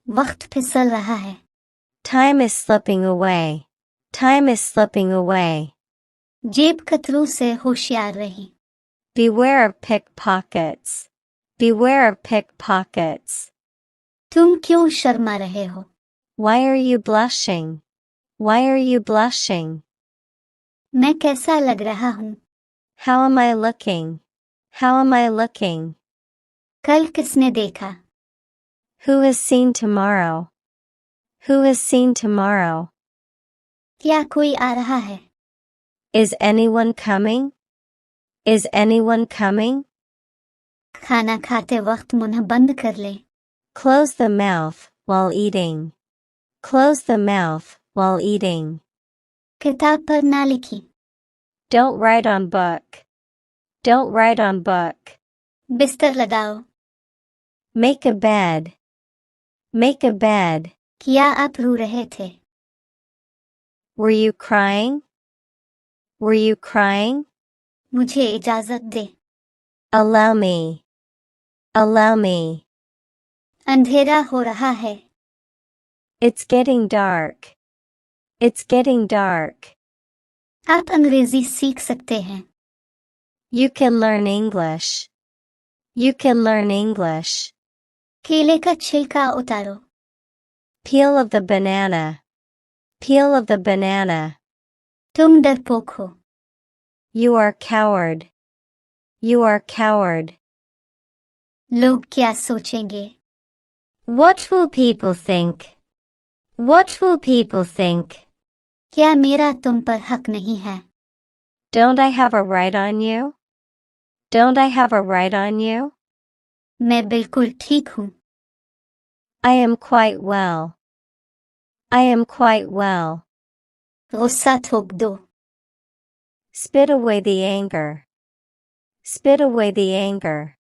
वक्त फिसल रहा है। Time is slipping away. Time is slipping away. जेब कतरों से होशियार रही। Beware of pickpockets. Beware of pickpockets. तुम क्यों शर्मा रहे हो? Why are you blushing? Why are you blushing? मैं कैसा लग रहा हूँ? How am I looking? How am I looking? कल किसने देखा? Who has seen tomorrow? Who has seen tomorrow? क्या कोई आ रहा है? Is anyone coming? Is anyone coming? खाना खाते वक्त मुंह बंद कर ले। Close the mouth while eating. Close the mouth while eating. किताब पर ना लिखी। Don't write on book. Don't write on book. बिस्तर लगाओ। Make a bed. Make a bed. क्या आप रो रहे थे? Were you crying? Were you crying? मुझे इजाजत दे। Allow me. Allow me. अंधेरा हो रहा है। It's getting dark. It's getting dark. आप अंग्रेजी सीख सकते हैं। You can learn English. You can learn English. केले का छिलका उतारो। Peel of the banana. Peel of the banana. तुम डरपोक हो। You are coward. You are coward. लोग क्या सोचेंगे? What will people think? What will people think? क्या मेरा तुम पर हक नहीं है? Don't I have a right on you? Don't I have a right on you? मैं बिल्कुल ठीक हूँ। I am quite well. I am quite well. गुस्सा थोक दो। Spit away the anger. Spit away the anger.